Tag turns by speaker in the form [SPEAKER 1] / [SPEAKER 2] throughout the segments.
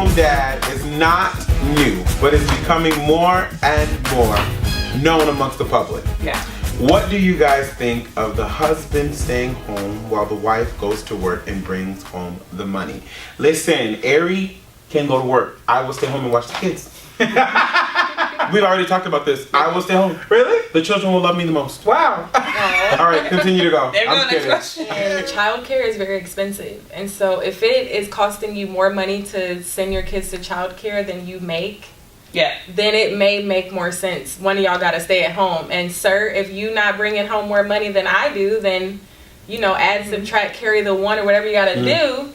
[SPEAKER 1] stay-at-home dad is not new, but it's becoming more and more known amongst the public.
[SPEAKER 2] Yeah.
[SPEAKER 1] What do you guys think of the husband staying home while the wife goes to work and brings home the money? Listen, Ari can go to work. I will stay home and watch the kids. We've already talked about this. I will stay home.
[SPEAKER 3] Really?
[SPEAKER 1] The children will love me the most.
[SPEAKER 3] Wow.
[SPEAKER 1] All right, continue to go. I'm kidding.
[SPEAKER 4] And childcare is very expensive. And so if it is costing you more money to send your kids to childcare than you make, then it may make more sense. One of y'all got to stay at home. And sir, if you not bringing home more money than I do, then, you know, add, subtract, carry the one or whatever you got to do.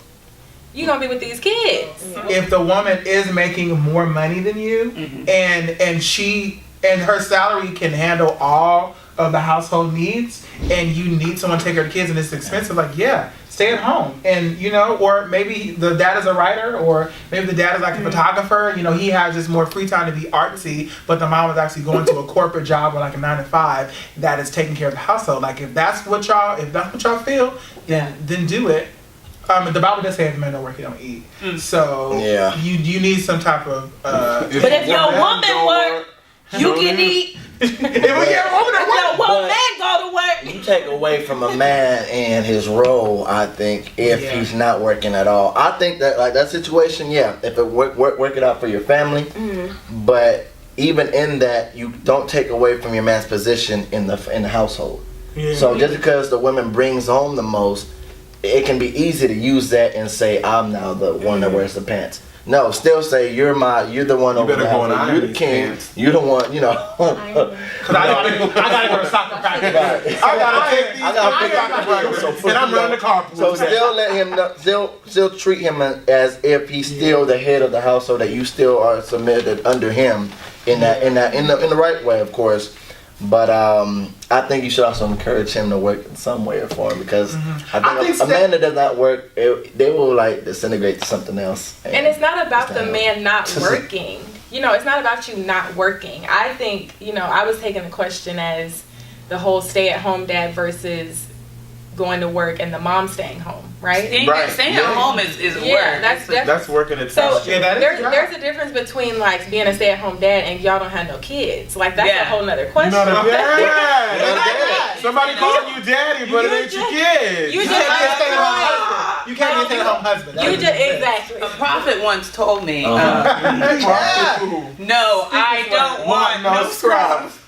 [SPEAKER 4] You're going to be with these kids.
[SPEAKER 3] If the woman is making more money than you and she and her salary can handle all of the household needs and you need someone to take care of the kids and it's expensive, like, yeah, stay at home. And, you know, or maybe the dad is a writer or maybe the dad is like a photographer. You know, he has just more free time to be artsy, but the mom is actually going to a corporate job or like a 9 to 5 that is taking care of the household. Like, if that's what y'all feel, then do it. The Bible does say if men don't work, you don't eat. So you need some type of.
[SPEAKER 5] But if your woman work, you can eat.
[SPEAKER 3] If your
[SPEAKER 5] woman go to work,
[SPEAKER 6] you take away from a man and his role. I think if he's not working at all, I think that like that situation, if it work it out for your family, but even in that, you don't take away from your man's position in the household. So just because the woman brings home the most, it can be easy to use that and say I'm now the one that wears the pants. No, still say you're the one over there. You're the king. Pants. You're the one, you know.
[SPEAKER 3] Cause I gotta go to soccer practice. I gotta pick up the practice. And I'm running the car.
[SPEAKER 6] So still let him know, still treat him as if he's still the head of the household, that you still are submitted under him in the right way, of course. But I think you should also encourage him to work in some way or form, because I think a man that does not work, they will like disintegrate to something else.
[SPEAKER 4] And it's not about the man not working. You know, it's not about you not working. I think, you know, I was taking the question as the whole stay-at-home dad versus going to work and the mom staying home, right?
[SPEAKER 2] Staying at home is work.
[SPEAKER 4] That's
[SPEAKER 1] work in itself.
[SPEAKER 4] So there's a difference between like being a stay-at-home dad and y'all don't have no kids. Like that's a whole nother question.
[SPEAKER 1] You're not a dad. Somebody calling you daddy, but it ain't your kid.
[SPEAKER 3] You can't be a stay-at-home husband. You can't be a stay-at-home husband.
[SPEAKER 4] Exactly.
[SPEAKER 2] A prophet once told me, no, I don't want no scrubs.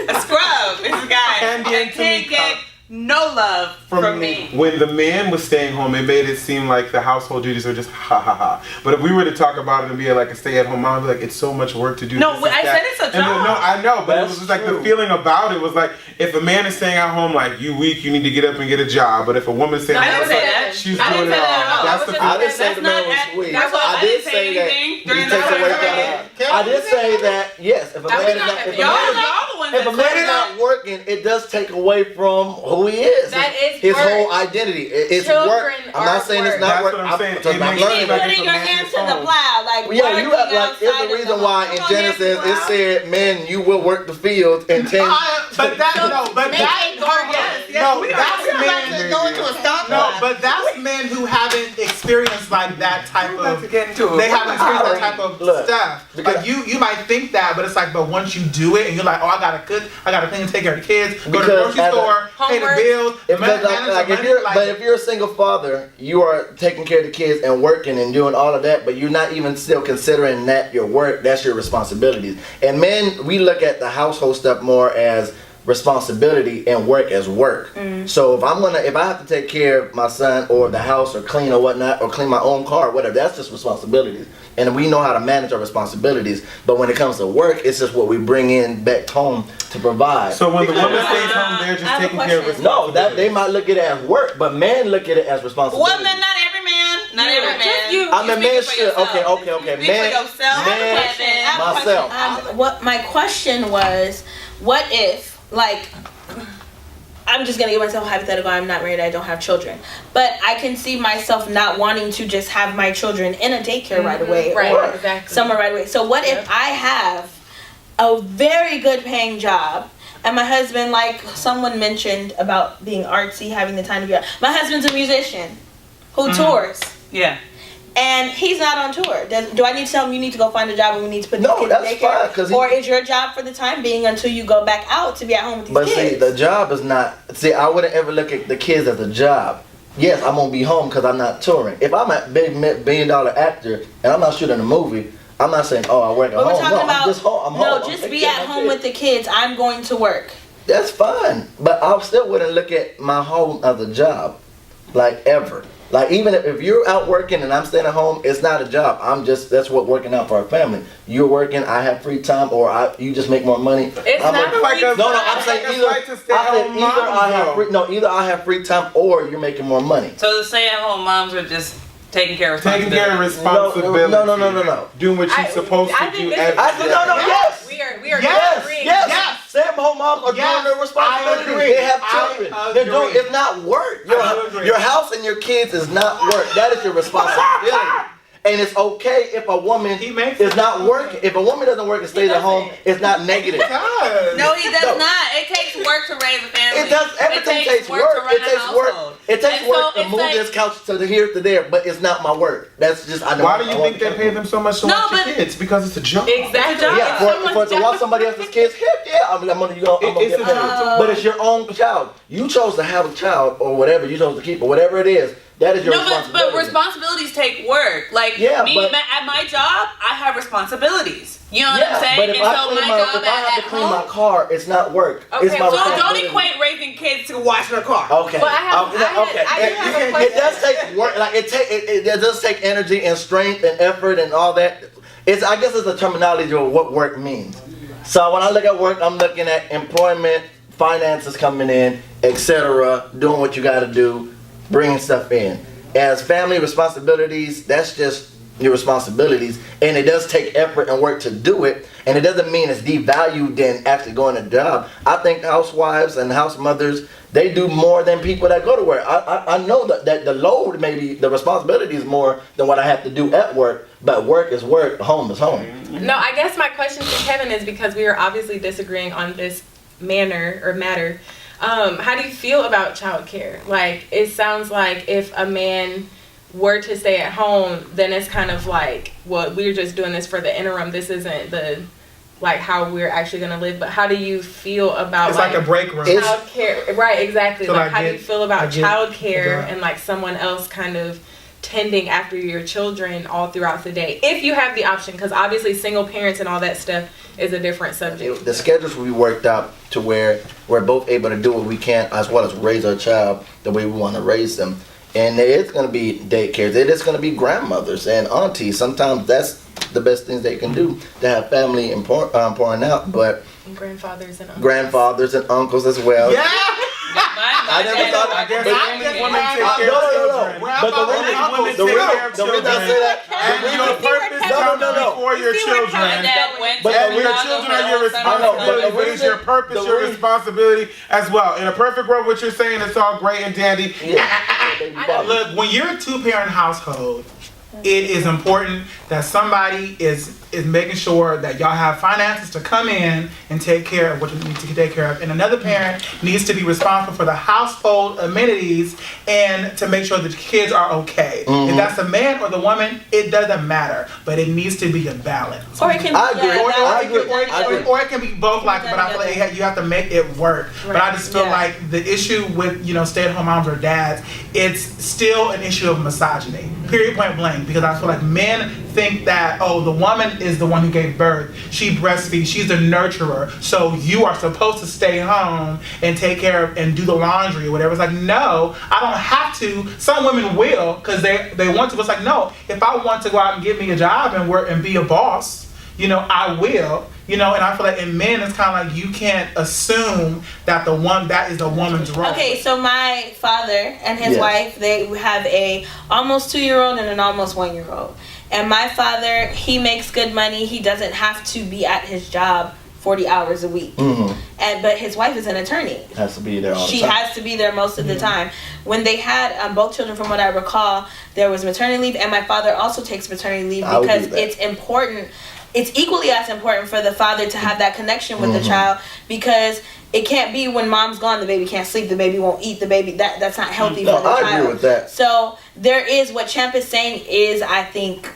[SPEAKER 2] A scrub is a guy that can't get no love from me.
[SPEAKER 1] When the man was staying home, it made it seem like the household duties were just ha ha ha. But if we were to talk about it and be like a stay-at-home mom, I'd be like, it's so much work to do.
[SPEAKER 2] No, I said it's a job.
[SPEAKER 1] No, I know, but it was just like the feeling about it was like, if a man is staying at home, like, you weak, you need to get up and get a job. But if a woman's staying at home, she's doing it all.
[SPEAKER 6] That's the feeling. I didn't say the man was weak. I did say that he takes away from. I did say that, yes, if a man is not working, it does take away from who he is. His whole identity. It's work. I'm not saying it's not work.
[SPEAKER 5] I'm putting your hand to the plow. Like,
[SPEAKER 6] you have like. It's the reason why in Genesis it said, "Men, you will work the field and tend."
[SPEAKER 3] But that's men who haven't experienced like that type of. They haven't experienced that type of stuff. Like you might think that, but it's like, but once you do it and you're like, oh, I gotta cook, I gotta clean and take care of the kids, go to the grocery store, pay the bills.
[SPEAKER 6] If you're a single father, you are taking care of the kids and working and doing all of that, but you're not even still considering that your work, that's your responsibilities. And men, we look at the household stuff more as responsibility and work as work. So if I have to take care of my son or the house or clean or whatnot, or clean my own car or whatever, that's just responsibilities. And we know how to manage our responsibilities. But when it comes to work, it's just what we bring in back home to provide.
[SPEAKER 1] So when the woman stays home, they're just taking care of responsibilities.
[SPEAKER 6] No, that they might look at it as work, but men look at it as responsibility.
[SPEAKER 2] Well, not every man. Not every man.
[SPEAKER 6] I mean, men should. Okay. Man, myself.
[SPEAKER 5] What my question was, what if, like, I'm just going to give myself a hypothetical. I'm not married. I don't have children. But I can see myself not wanting to just have my children in a daycare right away. Or somewhere right away. So what if I have a very good paying job and my husband, like someone mentioned about being artsy, having the time to be out. My husband's a musician who tours.
[SPEAKER 2] Yeah.
[SPEAKER 5] and he's not on tour. Do I need to tell him you need to go find a job and we need to put these kids in
[SPEAKER 6] that's
[SPEAKER 5] daycare?
[SPEAKER 6] fine.
[SPEAKER 5] Or is your job for the time being until you go back out to be at home with these kids?
[SPEAKER 6] But see, the job is not. See, I wouldn't ever look at the kids as a job. Yes, I'm gonna be home because I'm not touring. If I'm a big $1 billion actor and I'm not shooting a movie, I'm not saying, oh, I work at
[SPEAKER 5] but
[SPEAKER 6] home.
[SPEAKER 5] We're talking about,
[SPEAKER 6] I'm just home. I'm home.
[SPEAKER 5] Just be at home with the kids. I'm going to work.
[SPEAKER 6] That's fine, but I still wouldn't look at my home as a job, like ever. Like even if you're out working and I'm staying at home, it's not a job. That's what working out for our family. You're working, I have free time, or you just make more money.
[SPEAKER 4] It's not
[SPEAKER 1] like a,
[SPEAKER 6] no. I'm saying either I have free time or you're making more money.
[SPEAKER 2] So the stay-at-home moms are just taking care of
[SPEAKER 1] responsibility.
[SPEAKER 6] No.
[SPEAKER 1] Doing what she's supposed to do.
[SPEAKER 6] Yes.
[SPEAKER 4] We are
[SPEAKER 6] Yes. Stay-at-home moms are doing their responsibility. They have children. They're doing. It's not work. Your house and your kids is not work. That is your responsibility. And it's okay if a woman is not working. If a woman doesn't work and stays at home, it's not negative.
[SPEAKER 2] No, he does not. It takes work to raise a family.
[SPEAKER 6] It does. Everything takes work. It takes work. It takes work to move this couch to here to there, but it's not my work. That's just I know.
[SPEAKER 1] Why do you think they pay them so much to watch your kids? Because it's a job.
[SPEAKER 4] Exactly.
[SPEAKER 6] Yeah, for to watch somebody else's kids. Heck yeah, I'm gonna get paid. But it's your own child. You chose to have a child or whatever. You chose to keep or whatever it is. That is your responsibility.
[SPEAKER 2] But responsibilities take work. Like at my job, I have responsibilities. You know what I'm saying?
[SPEAKER 6] But if I have to clean my car, it's not work.
[SPEAKER 4] Okay,
[SPEAKER 6] it's my
[SPEAKER 2] so don't equate raising kids to wash their car.
[SPEAKER 6] Okay.
[SPEAKER 4] But
[SPEAKER 6] It does take work. Like it does take energy and strength and effort and all that. I guess it's the terminology of what work means. So when I look at work, I'm looking at employment, finances coming in, etc. Doing what you got to do, bringing stuff in. As family responsibilities, that's just your responsibilities, and it does take effort and work to do it, and it doesn't mean it's devalued than actually going to job. I think housewives and house mothers, they do more than people that go to work. I know that the load, maybe the responsibility is more than what I have to do at work, but work is work, home is home.
[SPEAKER 4] No, I guess my question to Kevin is, because we are obviously disagreeing on this matter. How do you feel about childcare? Like, it sounds like if a man were to stay at home, then it's kind of like, well, we're just doing this for the interim. This isn't how we're actually gonna live. But how do you feel about
[SPEAKER 3] it's like a break room?
[SPEAKER 4] Childcare, right? Exactly.
[SPEAKER 3] So
[SPEAKER 4] how do you feel about childcare and like someone else kind of tending after your children all throughout the day, if you have the option? Because obviously single parents and all that stuff is a different subject.
[SPEAKER 6] The schedules will be worked out to where we're both able to do what we can, as well as raise our child the way we want to raise them. And it's going to be daycares. It is going to be grandmothers and aunties. Sometimes that's the best things they can do to have family and pouring out. But
[SPEAKER 4] and grandfathers and uncles.
[SPEAKER 6] Grandfathers and uncles as well.
[SPEAKER 3] Yeah.
[SPEAKER 6] I never thought.
[SPEAKER 1] I guess women take care of children.
[SPEAKER 6] But the reason I say that,
[SPEAKER 1] and your purpose comes before your children. But your children are your responsibility. But it's your purpose, your responsibility as well. In a perfect world, what you're saying, it's all great and dandy.
[SPEAKER 3] Look, when you're a two-parent household, it is important that somebody is making sure that y'all have finances to come in and take care of what you need to take care of. And another parent needs to be responsible for the household amenities and to make sure that the kids are okay. If that's the man or the woman, it doesn't matter. But it needs to be a balance.
[SPEAKER 5] Or it can be
[SPEAKER 3] Or it can be both, but I feel like you have to make it work. Right. But I just feel like the issue with stay-at-home moms or dads, it's still an issue of misogyny. Period, point blank. Because I feel like men think that, the woman is the one who gave birth. She breastfeeds. She's the nurturer. So you are supposed to stay home and take care of and do the laundry or whatever. It's like, no, I don't have to. Some women will because they want to. It's like, no, if I want to go out and get me a job and work and be a boss, I will. And I feel like in men, it's kind of like you can't assume that that is the woman's role.
[SPEAKER 5] Okay, so my father and his wife, they have a almost 2-year-old and an almost 1-year-old. And my father, he makes good money. He doesn't have to be at his job 40 hours a week. But his wife is an attorney.
[SPEAKER 6] Has to be there all the time.
[SPEAKER 5] She has to be there most of the time. When they had both children, from what I recall, there was maternity leave, and my father also takes maternity leave because it's important it's equally as important for the father to have that connection with the child, because it can't be when mom's gone, the baby can't sleep, the baby won't eat, the baby, that's not healthy for the child.
[SPEAKER 6] I agree with that.
[SPEAKER 5] So there is, what Champ is saying is, I think,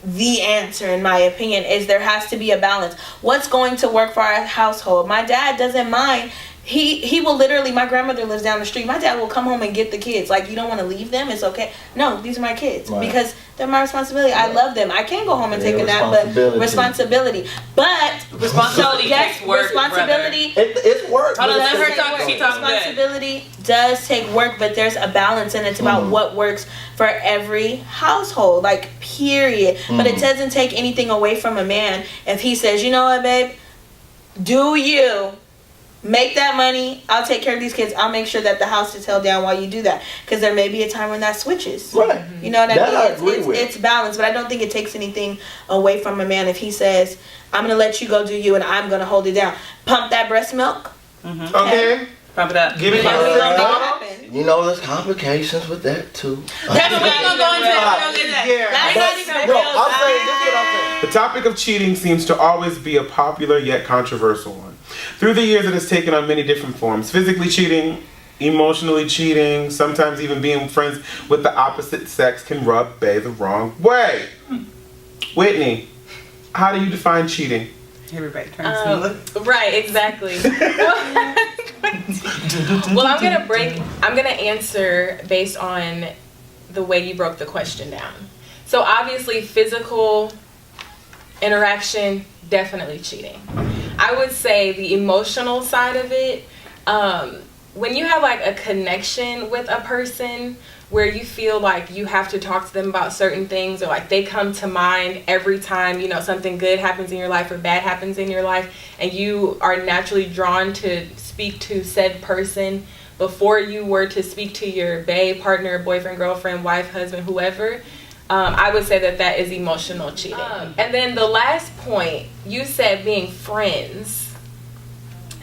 [SPEAKER 5] the answer, in my opinion, is there has to be a balance. What's going to work for our household? My dad doesn't mind. He will literally, my grandmother lives down the street. My dad will come home and get the kids. Like, you don't want to leave them? It's okay. No, these are my kids. Right. Because they're my responsibility. I love them. I can go home and take a nap, but responsibility. But
[SPEAKER 2] responsibility takes work.
[SPEAKER 5] Responsibility.
[SPEAKER 6] It's work.
[SPEAKER 2] Let her talk. She talks good.
[SPEAKER 5] Responsibility does take work, but there's a balance, and it's about what works for every household. Like, period. But it doesn't take anything away from a man if he says, you know what, babe? Do you make that money? I'll take care of these kids. I'll make sure that the house is held down while you do that. Because there may be a time when that switches.
[SPEAKER 6] Right.
[SPEAKER 5] You know what I mean?
[SPEAKER 6] I agree with.
[SPEAKER 5] It's balanced, but I don't think it takes anything away from a man if he says, I'm going to let you go do you, and I'm going to hold it down. Pump that breast milk.
[SPEAKER 3] Okay.
[SPEAKER 2] Pump it up.
[SPEAKER 3] Give it
[SPEAKER 5] happen.
[SPEAKER 6] You know, there's complications with that too.
[SPEAKER 2] That's what we're gonna go into. That's not even real.
[SPEAKER 6] I'm saying, this is what I'm saying.
[SPEAKER 1] The topic of cheating seems to always be a popular yet controversial one. Through the years, it has taken on many different forms. Physically cheating, emotionally cheating, sometimes even being friends with the opposite sex can rub Bae the wrong way. Whitney, how do you define cheating?
[SPEAKER 2] Everybody turns
[SPEAKER 4] right, exactly. Well, I'm gonna answer based on the way you broke the question down. So obviously, physical interaction, definitely cheating. I would say the emotional side of it, when you have like a connection with a person where you feel like you have to talk to them about certain things, or like they come to mind every time, you know, something good happens in your life or bad happens in your life, and you are naturally drawn to speak to said person before you were to speak to your bae, partner, boyfriend, girlfriend, wife, husband, whoever, I would say that is emotional cheating. And then the last point, you said being friends.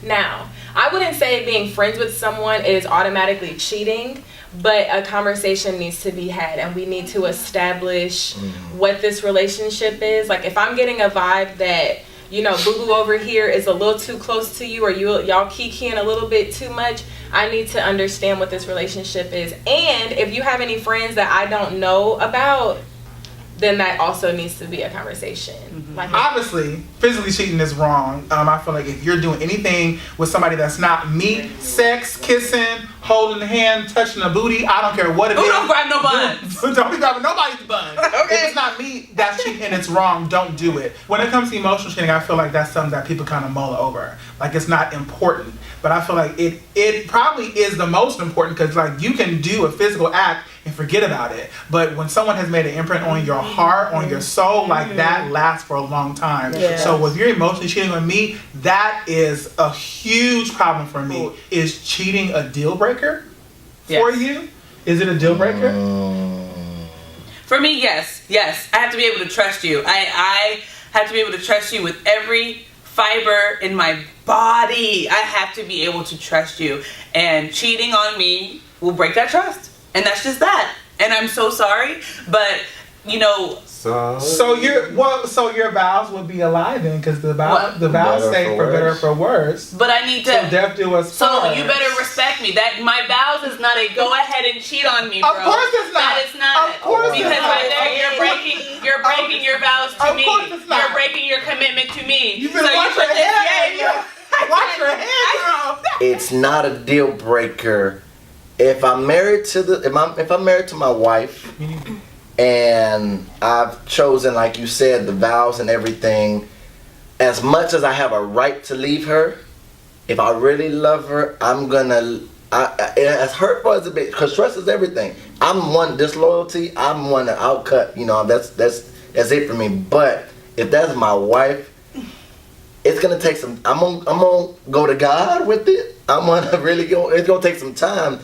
[SPEAKER 4] Now, I wouldn't say being friends with someone is automatically cheating, but a conversation needs to be had, and we need to establish what this relationship is. Like, if I'm getting a vibe that, you know, boo-boo over here is a little too close to you, or y'all kikiing a little bit too much, I need to understand what this relationship is. And if you have any friends that I don't know about, then that also needs to be a conversation. Like,
[SPEAKER 3] obviously, physically cheating is wrong. I feel like if you're doing anything with somebody that's not meat, sex, kissing, holding the hand, touching the booty, I don't care what it is.
[SPEAKER 2] Don't grab no buns.
[SPEAKER 3] Don't be grabbing nobody's buns. Okay. If it's not meat, that's cheating and it's wrong. Don't do it. When it comes to emotional cheating, I feel like that's something that people kind of mull over. Like, it's not important. But I feel like it probably is the most important, because like you can do a physical act and forget about it. But when someone has made an imprint on your heart, on your soul, like that lasts for a long time. Yeah. So if you're emotionally cheating on me, that is a huge problem for me. Is cheating a deal breaker for you? Is it a deal breaker?
[SPEAKER 2] For me, yes. I have to be able to trust you. I have to be able to trust you with every fiber in my body. I have to be able to trust you. And cheating on me will break that trust. And that's just that. And I'm so sorry, but you know.
[SPEAKER 3] So your vows would be alive then, because the vows say for better or for worse.
[SPEAKER 2] But I need to.
[SPEAKER 3] So death do us
[SPEAKER 2] So
[SPEAKER 3] first.
[SPEAKER 2] you better respect me. That my vows is not a go ahead and cheat on me, bro.
[SPEAKER 3] Of course it's not.
[SPEAKER 2] That is not.
[SPEAKER 3] Of course
[SPEAKER 2] because
[SPEAKER 3] it's not.
[SPEAKER 2] right there you're breaking your vows to me.
[SPEAKER 3] Of course it's not.
[SPEAKER 2] You're breaking your commitment to me.
[SPEAKER 3] You better watch your head. Watch your head, girl.
[SPEAKER 6] It's not a deal breaker. If I'm married to my wife, and I've chosen, like you said, the vows and everything, as much as I have a right to leave her, if I really love her, I'm gonna. As hurtful as it be, because trust is everything. I'm one disloyalty. I'm one to outcut. You know, that's it for me. But if that's my wife, it's gonna take some. I'm gonna go to God with it. I'm gonna really go. It's gonna take some time,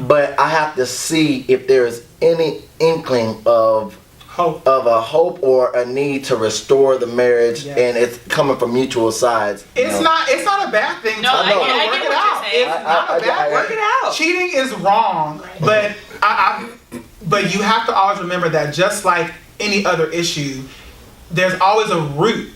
[SPEAKER 6] but I have to see if there's any inkling of a hope or a need to restore the marriage, and it's coming from mutual sides.
[SPEAKER 3] It's not a bad thing.
[SPEAKER 2] No, I get what you're saying.
[SPEAKER 3] It's not a bad thing.
[SPEAKER 2] Work it out.
[SPEAKER 3] Cheating is wrong, but but you have to always remember that just like any other issue, there's always a root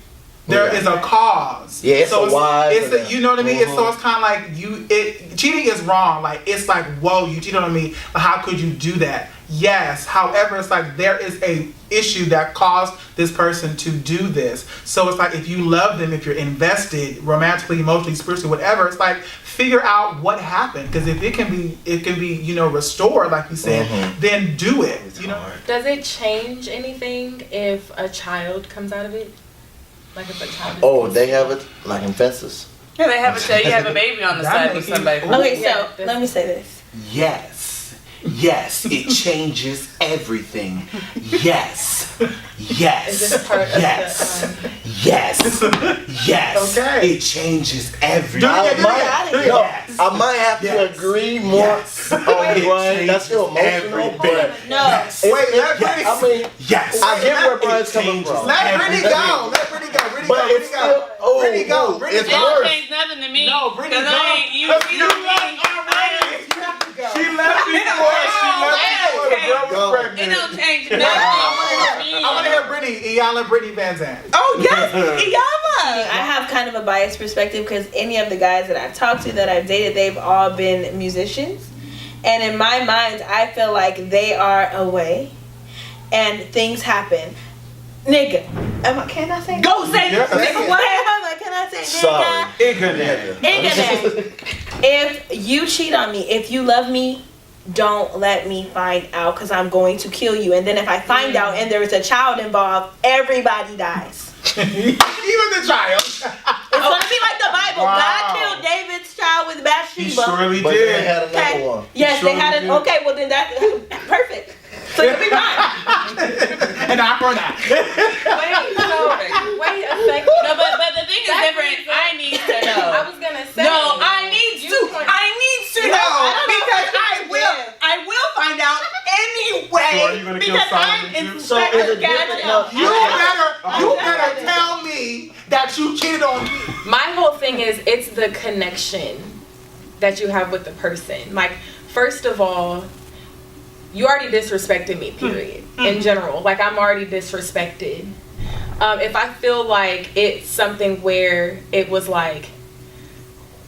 [SPEAKER 3] There is a cause.
[SPEAKER 6] Yeah, it's a why.
[SPEAKER 3] You know what I mean? So it's kind of like cheating is wrong. Like, it's like, whoa, you cheated on me. How could you do that? Yes. However, it's like there is a issue that caused this person to do this. So it's like, if you love them, if you're invested romantically, emotionally, spiritually, whatever, it's like, figure out what happened. Because if it can be, restored, like you said, then do it.
[SPEAKER 4] Does it change anything if a child comes out of it? Like if a child is
[SPEAKER 6] they have it like in fences.
[SPEAKER 2] Yeah, they have you have a baby on the side with somebody.
[SPEAKER 5] Okay, so let me say this.
[SPEAKER 1] Yes, it changes everything. Yes.
[SPEAKER 4] Is this part of the,
[SPEAKER 1] Yes.
[SPEAKER 3] Okay.
[SPEAKER 1] It changes everything.
[SPEAKER 6] I might have to agree more on Brian. That's still emotional, but
[SPEAKER 5] no.
[SPEAKER 3] Wait, let Brittany.
[SPEAKER 6] I mean,
[SPEAKER 1] yes.
[SPEAKER 6] I get where Brian's coming from.
[SPEAKER 3] Let Brittany go.
[SPEAKER 6] But it's still,
[SPEAKER 3] Brittany go.
[SPEAKER 6] it's
[SPEAKER 2] It don't
[SPEAKER 6] worse.
[SPEAKER 2] change nothing to me.
[SPEAKER 3] No, Brittany,
[SPEAKER 2] Because I ain't you.
[SPEAKER 3] You She left before the girl was pregnant.
[SPEAKER 2] It don't change nothing to me.
[SPEAKER 3] I want to hear Brittany, Iyanla Brittany Van Zandt.
[SPEAKER 2] Oh yes, Iyama.
[SPEAKER 5] I have kind of a biased perspective because any of the guys that I've talked to, that I've dated, they've all been musicians. And in my mind, I feel like they are away and things happen. Nigga. Can I say
[SPEAKER 2] Go say
[SPEAKER 3] Yeah.
[SPEAKER 2] nigga.
[SPEAKER 5] What am I? Can I say nigga?
[SPEAKER 6] Sorry.
[SPEAKER 5] Ignorant. If you cheat on me, if you love me, don't let me find out because I'm going to kill you. And then if I find out and there is a child involved, everybody dies.
[SPEAKER 3] Even the child.
[SPEAKER 5] It's gonna be like the Bible.
[SPEAKER 3] Wow.
[SPEAKER 5] God killed David's child with
[SPEAKER 1] He
[SPEAKER 5] Bathsheba.
[SPEAKER 1] surely
[SPEAKER 6] But they
[SPEAKER 1] did.
[SPEAKER 6] had another
[SPEAKER 5] Okay.
[SPEAKER 6] one.
[SPEAKER 5] Yes,
[SPEAKER 1] Sure
[SPEAKER 5] they had
[SPEAKER 1] we
[SPEAKER 5] an.
[SPEAKER 1] did.
[SPEAKER 5] Okay, well then that's perfect. So you'll be fine.
[SPEAKER 3] And I for that.
[SPEAKER 4] Wait a second.
[SPEAKER 2] No, but the thing is different. I need to know.
[SPEAKER 4] I was gonna say.
[SPEAKER 2] No, I need to know because I will find out anyway.
[SPEAKER 1] So are you gonna kill
[SPEAKER 2] because
[SPEAKER 1] Solomon
[SPEAKER 2] I'm
[SPEAKER 1] too?
[SPEAKER 2] in
[SPEAKER 6] So is it different? No,
[SPEAKER 3] You better tell me that you cheated on me.
[SPEAKER 4] My whole thing is it's the connection that you have with the person. Like, first of all, you already disrespected me, period. In general. Like, I'm already disrespected. If I feel like it's something where it was like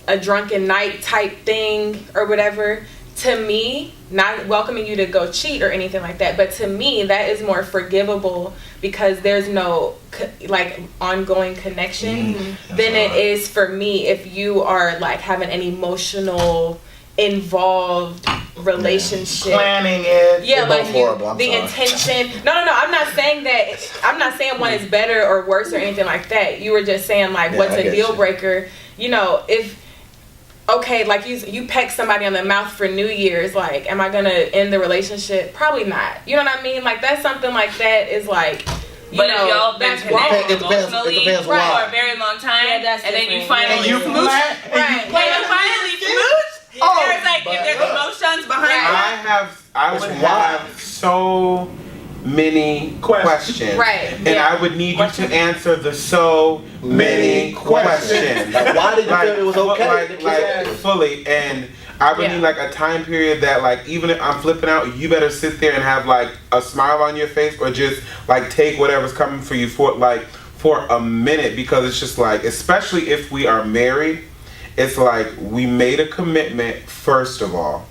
[SPEAKER 4] a drunken night type thing or whatever, to me, not welcoming you to go cheat or anything like that, but to me, that is more forgivable because there's no like ongoing connection than it is for me if you are like having an emotional involved relationship,
[SPEAKER 3] Planning it.
[SPEAKER 5] Yeah,
[SPEAKER 6] They're
[SPEAKER 5] like
[SPEAKER 6] both horrible, I'm
[SPEAKER 5] the
[SPEAKER 6] sorry.
[SPEAKER 5] intention. No. I'm not saying that. I'm not saying one is better or worse or anything like that. You were just saying like,
[SPEAKER 6] Yeah,
[SPEAKER 5] what's
[SPEAKER 6] I
[SPEAKER 5] a
[SPEAKER 6] get
[SPEAKER 5] deal
[SPEAKER 6] you.
[SPEAKER 5] breaker? You know, if okay, like you peck somebody on the mouth for New Year's, like, am I gonna end the relationship? Probably not. You know what I mean? Like that's something like that is like.
[SPEAKER 2] But if y'all been
[SPEAKER 5] that's wrong.
[SPEAKER 2] connected
[SPEAKER 6] It depends
[SPEAKER 2] emotionally for
[SPEAKER 6] why.
[SPEAKER 2] a very long time,
[SPEAKER 5] Yeah, that's
[SPEAKER 2] and then you
[SPEAKER 5] different.
[SPEAKER 2] finally
[SPEAKER 3] And you
[SPEAKER 2] smooch,
[SPEAKER 3] plan- and you
[SPEAKER 2] right? When you finally smooch,
[SPEAKER 3] Oh,
[SPEAKER 2] there's like if there's emotions behind it.
[SPEAKER 1] I would have so many questions.
[SPEAKER 5] Right.
[SPEAKER 1] And I would need you to answer the so many questions.
[SPEAKER 6] Like, why did you feel it was okay?
[SPEAKER 1] Like fully. And I would need like a time period that like even if I'm flipping out, you better sit there and have like a smile on your face or just like take whatever's coming for you for a minute, because it's just like, especially if we are married, it's like we made a commitment first of all.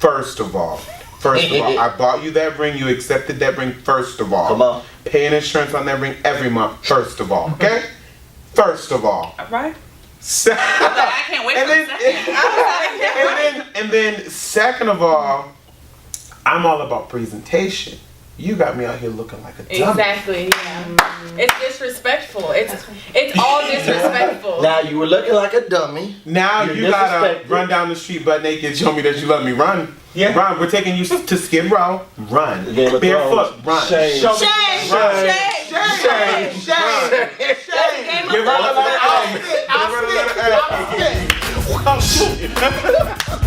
[SPEAKER 1] I bought you that ring, you accepted that ring first of all.
[SPEAKER 6] Come on.
[SPEAKER 1] Paying insurance on that ring every month first of all. Okay? First of all.
[SPEAKER 2] Right.
[SPEAKER 1] I
[SPEAKER 2] can't wait for a second.
[SPEAKER 1] and then second of all, I'm all about presentation. You got me out here looking like a dummy.
[SPEAKER 5] Exactly. Yeah. It's disrespectful. It's all disrespectful.
[SPEAKER 6] Now you were looking like a dummy.
[SPEAKER 1] Now
[SPEAKER 6] You're
[SPEAKER 1] you gotta
[SPEAKER 6] disrespected.
[SPEAKER 1] run down the street butt naked, show me that you love me. Run.
[SPEAKER 3] Yeah.
[SPEAKER 1] Run. We're taking you to Skid Row. Run.
[SPEAKER 6] Game of
[SPEAKER 1] Barefoot.
[SPEAKER 6] Thrones.
[SPEAKER 1] Run.
[SPEAKER 6] Shame.
[SPEAKER 3] Show me.
[SPEAKER 5] Shame.
[SPEAKER 1] Run.
[SPEAKER 5] Shame.
[SPEAKER 3] Shame.
[SPEAKER 1] Give her a little
[SPEAKER 3] I'll spit.